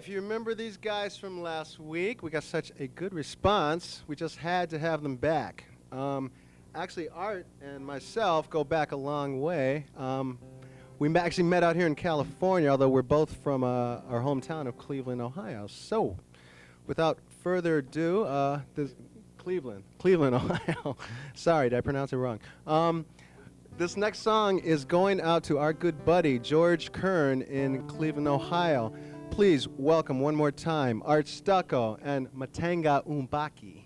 if you remember these guys from last week, we got such a good response, we just had to have them back. Actually, Art and myself go back a long way. We actually met out here in California, although we're both from our hometown of Cleveland, Ohio. So, without further ado, Cleveland, Ohio. Sorry, did I pronounce it wrong? This next song is going out to our good buddy, George Kern in Cleveland, Ohio. Please welcome one more time, Art Stucco and Matanga Umbaki.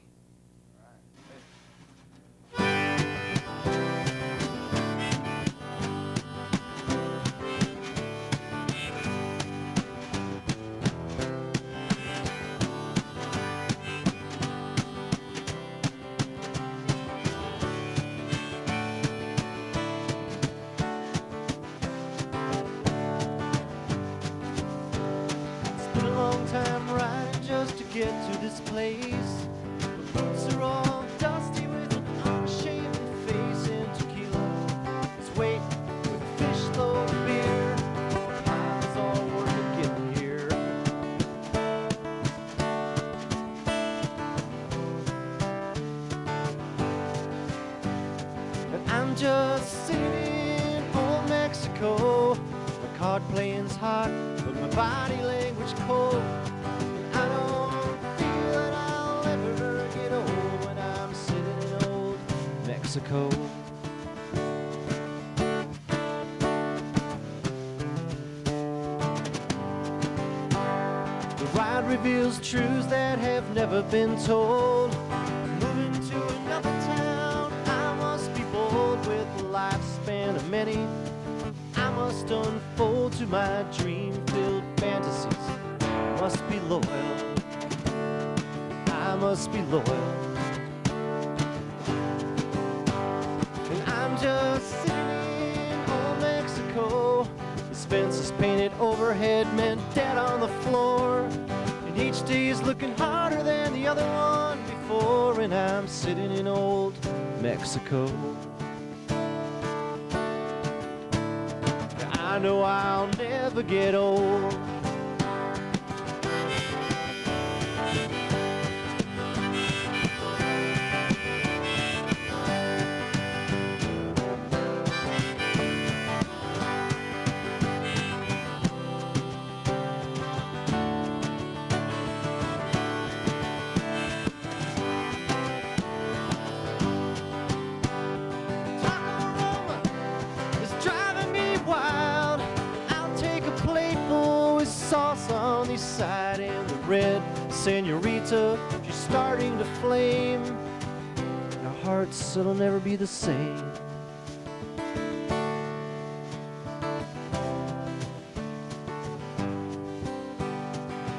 Get to this place. My boots are all dusty with an unshaven face and tequila. It's weight with a fish load of beer. Time is all worth getting here. And I'm just sitting in old Mexico. My card playing's hot, but my body language cold. Mexico. The ride reveals truths that have never been told. Moving to another town, I must be bold with a lifespan of many. I must unfold to my dream-filled fantasies. I must be loyal. I must be loyal. Just sitting in old Mexico. This fence is painted overhead, meant dead on the floor. And each day is looking harder than the other one before. And I'm sitting in old Mexico. I know I'll never get old. On the side and the red senorita, she's starting to flame. And our hearts, it'll never be the same.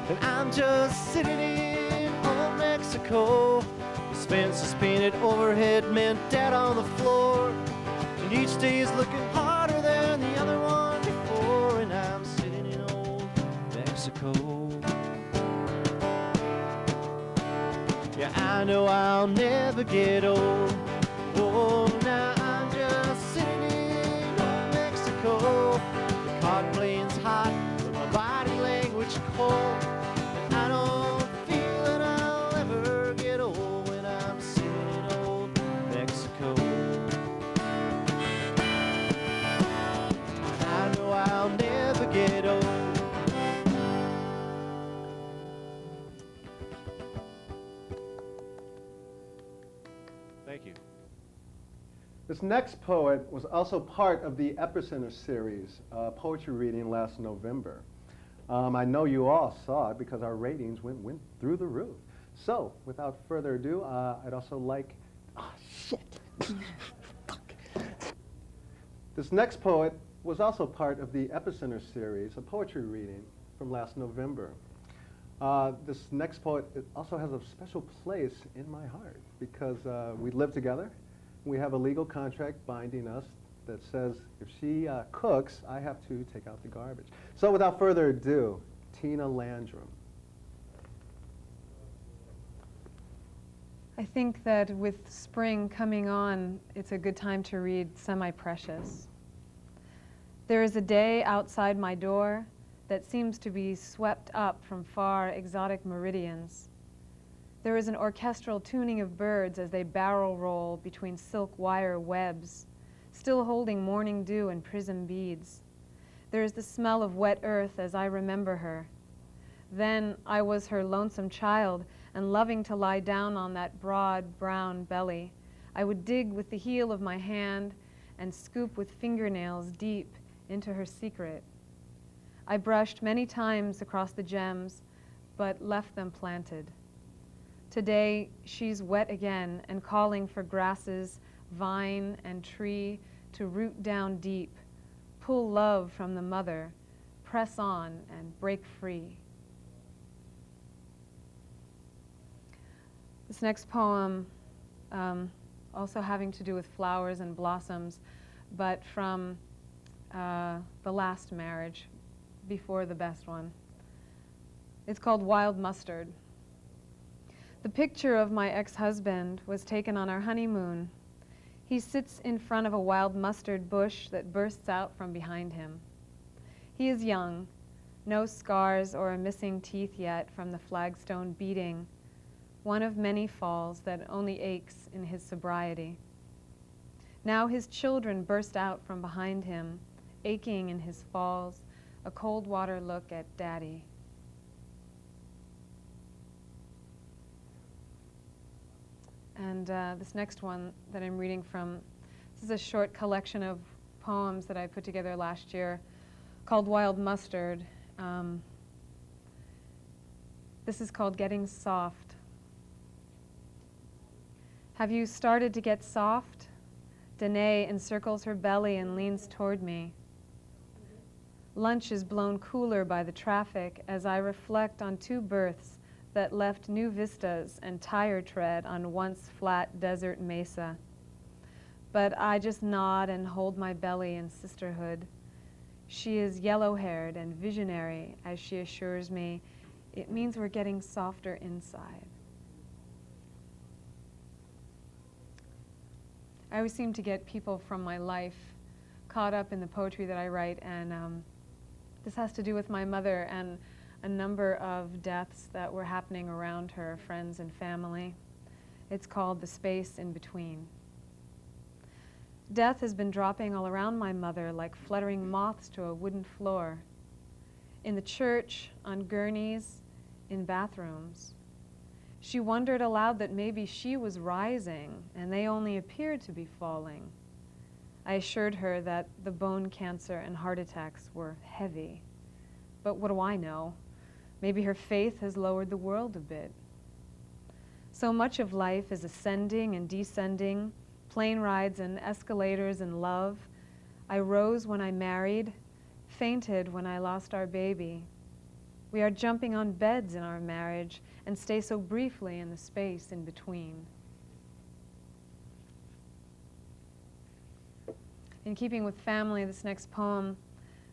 And I'm just sitting in old Mexico. This fence is painted overhead, meant dead on the floor. And each day is looking harder than the other one before. And I'm sitting in old Mexico. Yeah, I know I'll never get old. Oh, now I'm just sitting in old Mexico. The card playing's hot, but my body language cold. And I don't feel that I'll ever get old when I'm sitting in old Mexico. I know I'll never get old. Thank you. This next poet was also part of the Epicenter series, poetry reading last November. I know you all saw it because our ratings went through the roof. So, without further ado, I'd also like, Fuck. This next poet was also part of the Epicenter series, a poetry reading from last November. This next poet also has a special place in my heart because we live together. We have a legal contract binding us that says if she cooks, I have to take out the garbage. So without further ado, Tina Landrum. I think that with spring coming on, it's a good time to read Semi-Precious. There is a day outside my door, that seems to be swept up from far exotic meridians. There is an orchestral tuning of birds as they barrel roll between silk wire webs, still holding morning dew and prism beads. There is the smell of wet earth as I remember her. Then I was her lonesome child and loving to lie down on that broad brown belly. I would dig with the heel of my hand and scoop with fingernails deep into her secret. I brushed many times across the gems, but left them planted. Today, she's wet again and calling for grasses, vine, and tree to root down deep, pull love from the mother, press on and break free. This next poem, also having to do with flowers and blossoms, but from the last marriage, before the best one. It's called Wild Mustard. The picture of my ex-husband was taken on our honeymoon. He sits in front of a wild mustard bush that bursts out from behind him. He is young, no scars or a missing teeth yet from the flagstone beating, one of many falls that only aches in his sobriety. Now his children burst out from behind him, aching in his falls, a cold water look at Daddy. And this next one that I'm reading from, this is a short collection of poems that I put together last year called Wild Mustard. This is called Getting Soft. Have you started to get soft? Danae encircles her belly and leans toward me. Lunch is blown cooler by the traffic as I reflect on two births that left new vistas and tire tread on once flat desert mesa. But I just nod and hold my belly in sisterhood. She is yellow-haired and visionary as she assures me it means we're getting softer inside. I always seem to get people from my life caught up in the poetry that I write, and this has to do with my mother and a number of deaths that were happening around her, friends and family. It's called The Space in Between. Death has been dropping all around my mother like fluttering moths to a wooden floor. In the church, on gurneys, in bathrooms. She wondered aloud that maybe she was rising and they only appeared to be falling. I assured her that the bone cancer and heart attacks were heavy. But what do I know? Maybe her faith has lowered the world a bit. So much of life is ascending and descending, plane rides and escalators and love. I rose when I married, fainted when I lost our baby. We are jumping on beds in our marriage and stay so briefly in the space in between. In keeping with family, this next poem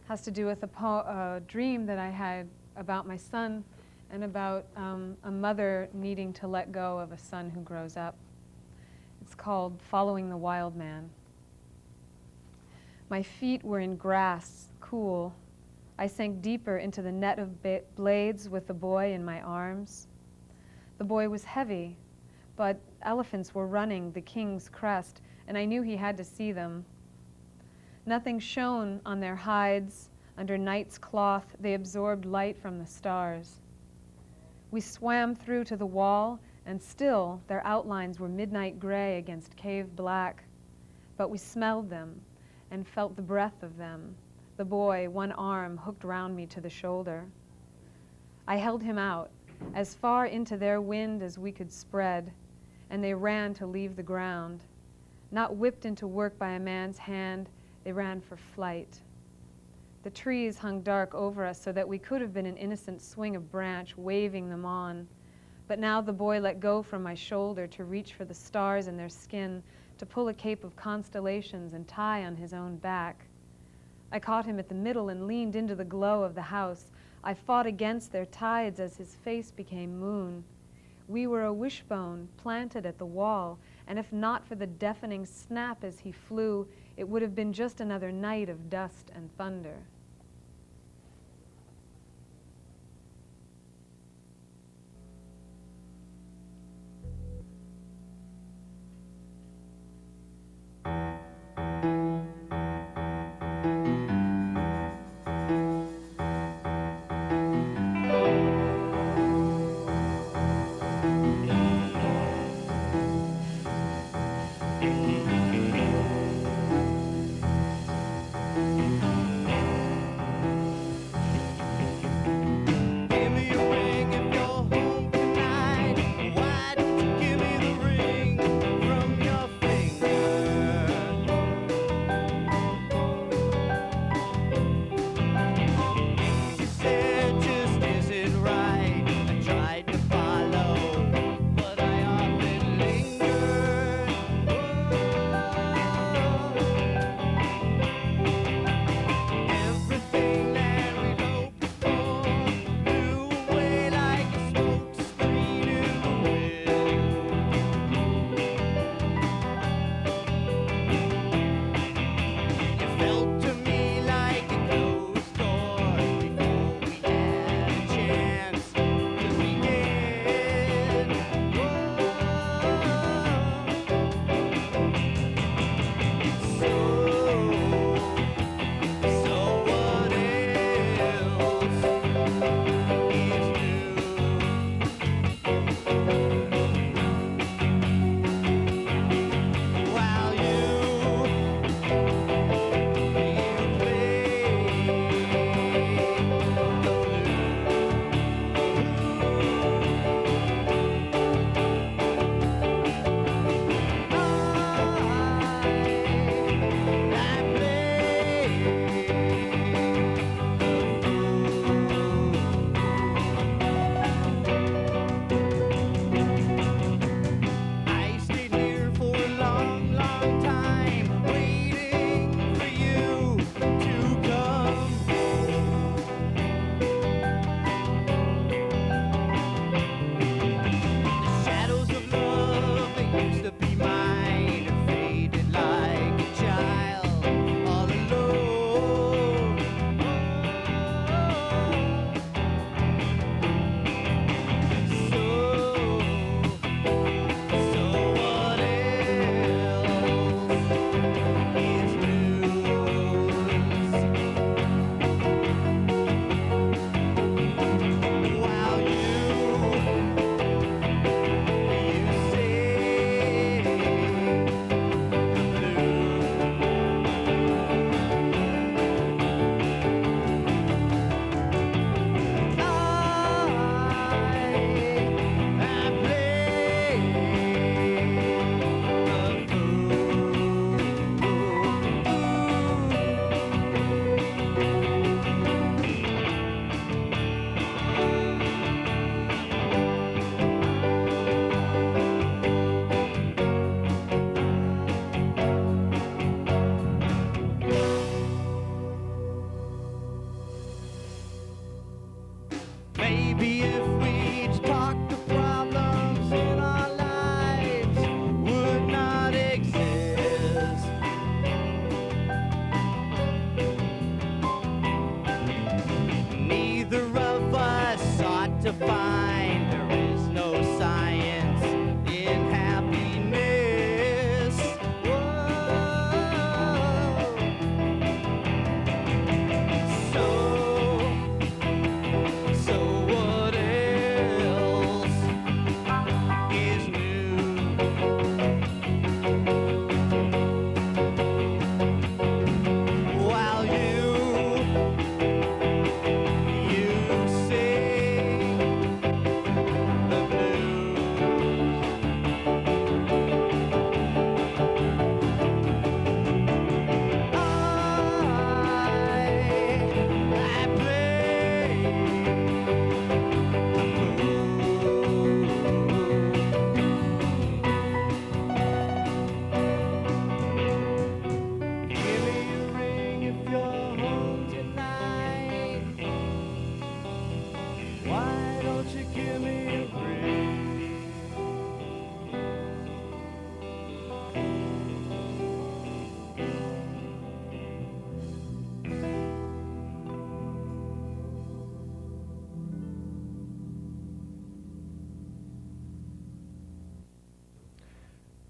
has to do with a dream that I had about my son and about a mother needing to let go of a son who grows up. It's called Following the Wild Man. My feet were in grass, cool. I sank deeper into the net of blades with the boy in my arms. The boy was heavy, but elephants were running the king's crest, and I knew he had to see them. Nothing shone on their hides. Under night's cloth, they absorbed light from the stars. We swam through to the wall, and still their outlines were midnight gray against cave black. But we smelled them and felt the breath of them. The boy, one arm hooked round me to the shoulder. I held him out, as far into their wind as we could spread, and they ran to leave the ground. Not whipped into work by a man's hand, they ran for flight. The trees hung dark over us so that we could have been an innocent swing of branch waving them on. But now the boy let go from my shoulder to reach for the stars in their skin, to pull a cape of constellations and tie on his own back. I caught him at the middle and leaned into the glow of the house. I fought against their tides as his face became moon. We were a wishbone planted at the wall, and if not for the deafening snap as he flew, it would have been just another night of dust and thunder.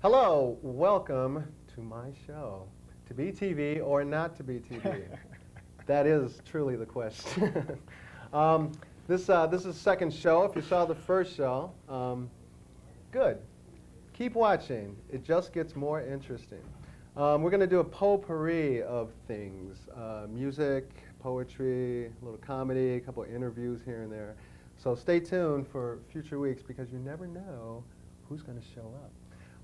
Hello, welcome to my show. To be TV or not to be TV? That is truly the question. This is the second show. If you saw the first show, good. Keep watching. It just gets more interesting. We're going to do a potpourri of things. Music, poetry, a little comedy, a couple of interviews here and there. So stay tuned for future weeks because you never know who's going to show up.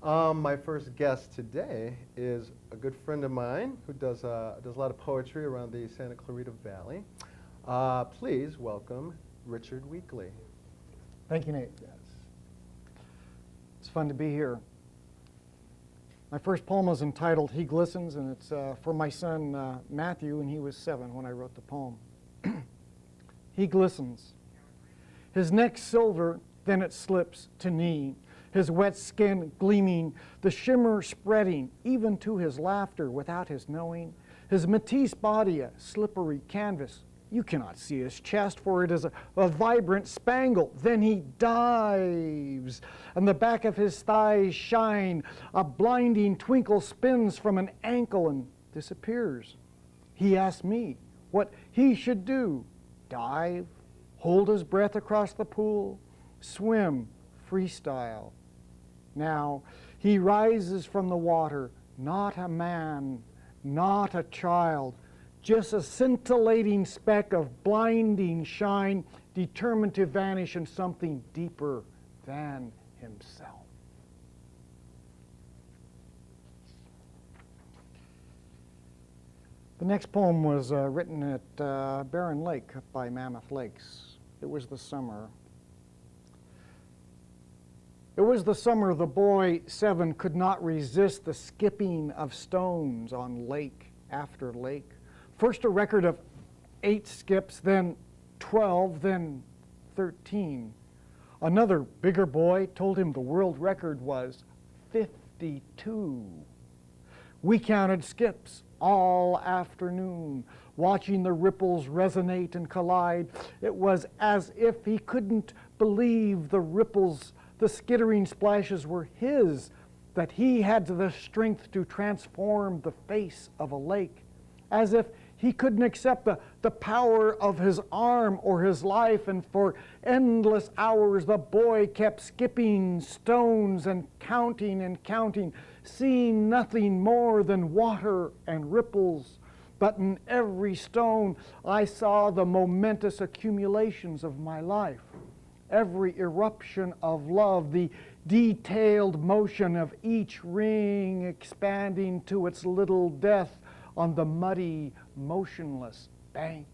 My first guest today is a good friend of mine who does a lot of poetry around the Santa Clarita Valley. Please welcome Richard Weekly. Thank you, Nate. Yes. It's fun to be here. My first poem is entitled He Glistens, and it's for my son Matthew, and he was 7 when I wrote the poem. He glistens. His neck silver, then it slips to knee. His wet skin gleaming, the shimmer spreading, even to his laughter without his knowing. His Matisse body a slippery canvas. You cannot see his chest, for it is a vibrant spangle. Then he dives, and the back of his thighs shine. A blinding twinkle spins from an ankle and disappears. He asks me what he should do. Dive, hold his breath across the pool, swim, freestyle. Now he rises from the water, not a man, not a child, just a scintillating speck of blinding shine, determined to vanish in something deeper than himself. The next poem was written at Barren Lake up by Mammoth Lakes. It was the summer. It was the summer the boy 7 could not resist the skipping of stones on lake after lake. First a record of 8 skips, then 12, then 13. Another bigger boy told him the world record was 52. We counted skips all afternoon, watching the ripples resonate and collide. It was as if he couldn't believe the ripples, the skittering splashes were his, that he had the strength to transform the face of a lake, as if he couldn't accept the power of his arm or his life, and for endless hours the boy kept skipping stones and counting, seeing nothing more than water and ripples. But in every stone I saw the momentous accumulations of my life, every eruption of love, the detailed motion of each ring expanding to its little death on the muddy, motionless bank.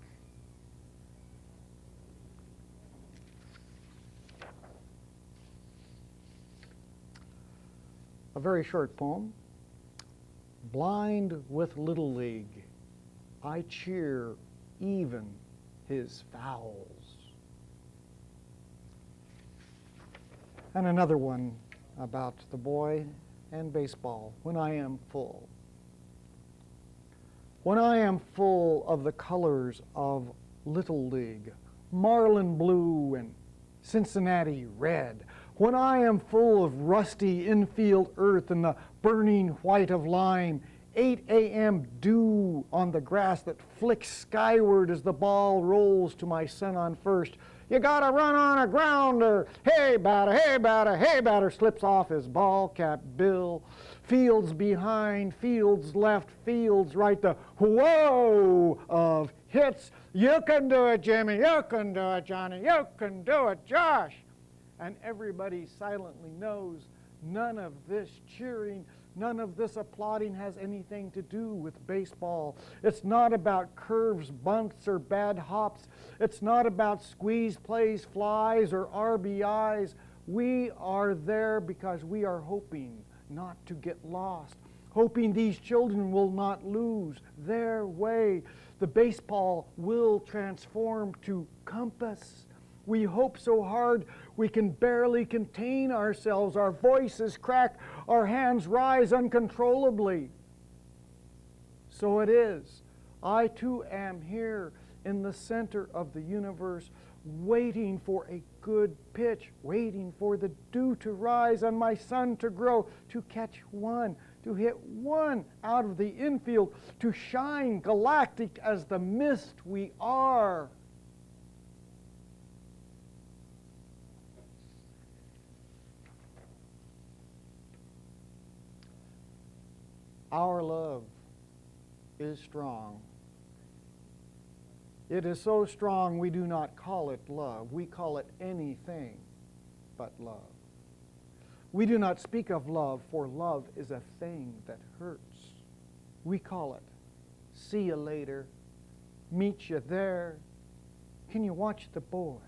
A very short poem. Blind with Little League, I cheer even his fouls. And another one about the boy and baseball, when I am full. When I am full of the colors of Little League, Marlin blue and Cincinnati red, when I am full of rusty infield earth and the burning white of lime, 8 a.m. dew on the grass that flicks skyward as the ball rolls to my son on first. You gotta run on a grounder. Hey, batter, hey, batter, hey, batter, slips off his ball cap bill. Fields behind, fields left, fields right, the whoa of hits. You can do it, Jimmy. You can do it, Johnny. You can do it, Josh. And everybody silently knows none of this cheering, none of this applauding has anything to do with baseball. It's not about curves, bunts, or bad hops. It's not about squeeze plays, flies, or RBIs. We are there because we are hoping not to get lost, hoping these children will not lose their way. The baseball will transform to compass. We hope so hard we can barely contain ourselves. Our voices crack, our hands rise uncontrollably. So it is. I too am here in the center of the universe, waiting for a good pitch, waiting for the dew to rise and my sun to grow, to catch one, to hit one out of the infield, to shine galactic as the mist we are. Our love is strong. It is so strong we do not call it love. We call it anything but love. We do not speak of love, for love is a thing that hurts. We call it, see you later, meet you there, can you watch the boy?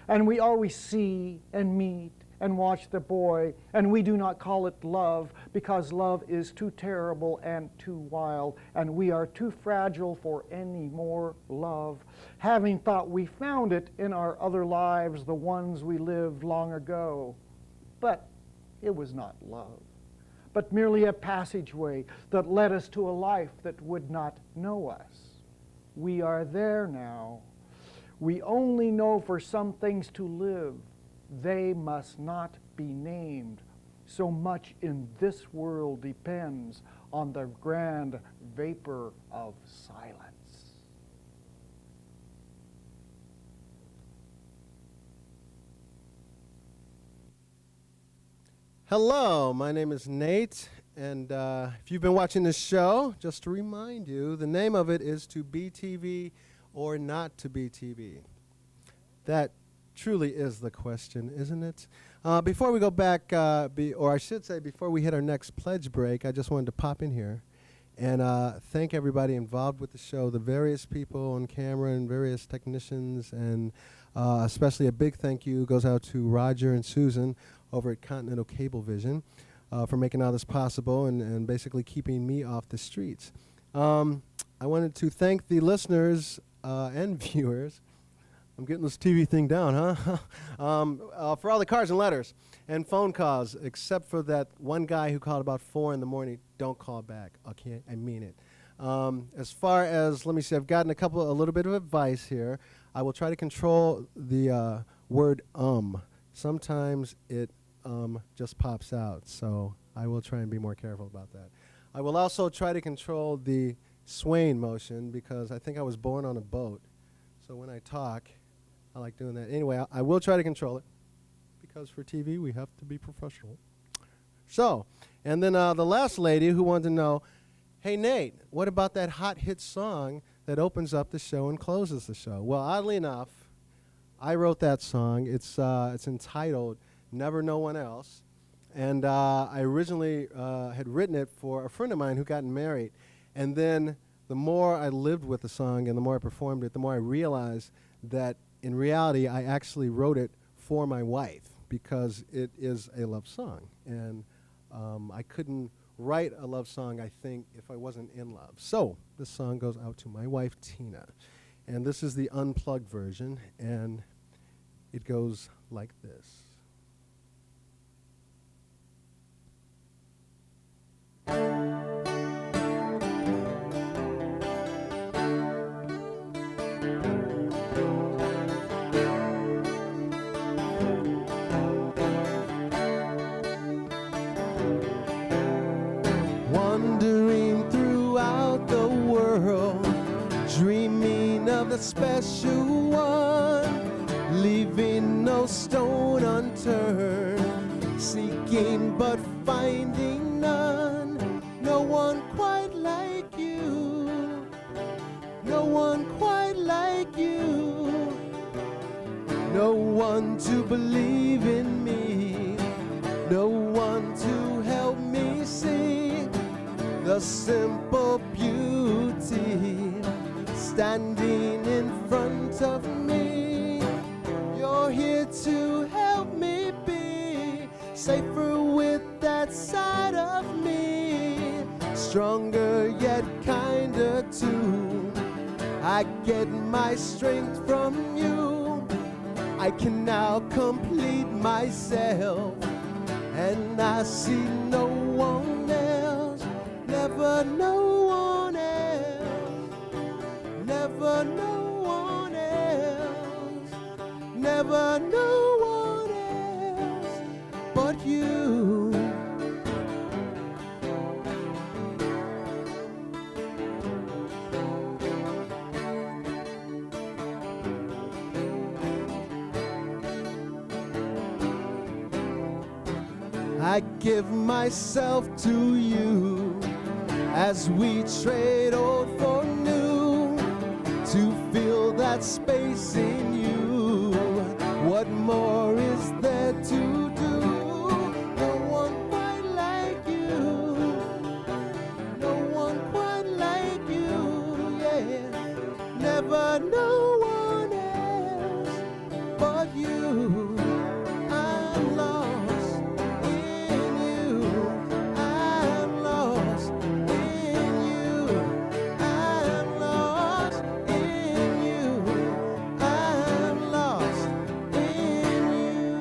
And we always see and meet and watch the boy, and we do not call it love, because love is too terrible and too wild, and we are too fragile for any more love, having thought we found it in our other lives, the ones we lived long ago. But it was not love, but merely a passageway that led us to a life that would not know us. We are there now. We only know for some things to live. They must not be named. So much in this world depends on the grand vapor of silence. Hello, my name is Nate, and if you've been watching this show, just to remind you, the name of it is To Be TV or Not to Be TV. That truly is the question, isn't it? Before we go back, or I should say before we hit our next pledge break, I just wanted to pop in here and thank everybody involved with the show, the various people on camera and various technicians, and especially a big thank you goes out to Roger and Susan over at Continental Cablevision for making all this possible and basically keeping me off the streets. I wanted to thank the listeners and viewers. I'm getting this TV thing down, huh? For all the cards and letters and phone calls, except for that one guy who called about 4 in the morning. Don't call back. Okay, I mean it. As far as, let me see, I've gotten a little bit of advice here. I will try to control the word Sometimes it just pops out, so I will try and be more careful about that. I will also try to control the swaying motion, because I think I was born on a boat. So when I talk, I like doing that. Anyway, I will try to control it, because for TV, we have to be professional. So, and then the last lady who wanted to know, hey, Nate, what about that hot hit song that opens up the show and closes the show? Well, oddly enough, I wrote that song. It's entitled Never No One Else. And I originally had written it for a friend of mine who got married. And then the more I lived with the song and the more I performed it, the more I realized that in reality, I actually wrote it for my wife, because it is a love song. And I couldn't write a love song, I think, if I wasn't in love. So this song goes out to my wife, Tina. And this is the unplugged version, and it goes like this. Wandering throughout the world, dreaming of the special one, leaving no stone unturned, seeking but finding none. No one quite like you, no one quite like you, no one to believe in me, no one to help me see the simple beauty standing in front of me. You're here to help me be safer with that side of me, stronger yet kinder too. I get my strength from you. I can now complete myself, and I see no one else, never no one else, never no one else. never no one else but you. I give myself to you as we trade old for new, to fill that space in you. What more is there to do? No one quite like you, no one quite like you, yeah. Never no one else but you. I'm lost in you, I'm lost in you, I'm lost in you, I'm lost in you.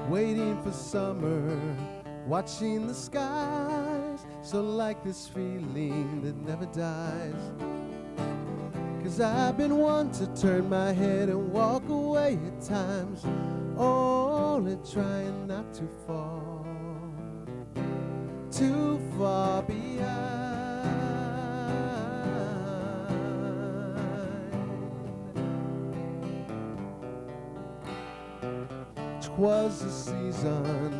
Waiting for summer, watching the skies, so like this feeling that never dies. 'Cause I've been one to turn my head and walk away at times, only trying not to fall too far behind. 'Twas the season,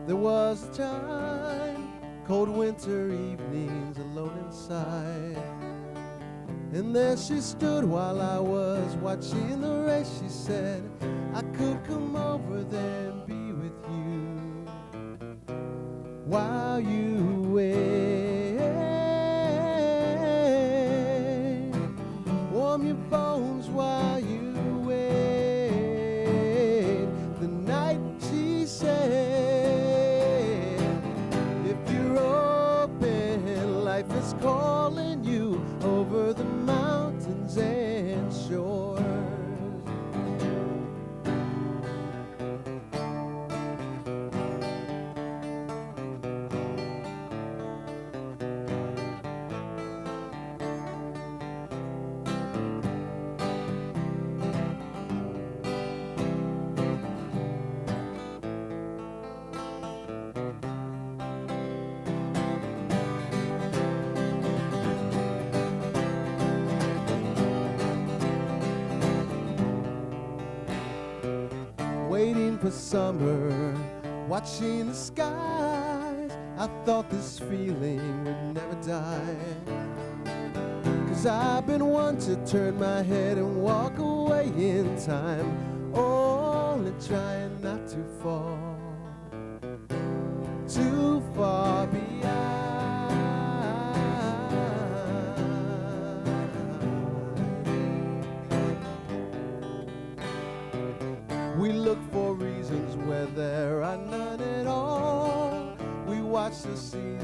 there was a time, cold winter evenings alone inside. And there she stood while I was watching the race. She said I could come over there and be with you while you wait. Warm your bones while you wait. The night she said, if you're open, life is calling you over the mountains and shores. Waiting for summer, watching the skies. I thought this feeling would never die. 'Cause I've been one to turn my head and walk away in time, only trying not to fall too far behind. We look for reasons where there are none at all. We watch the seasons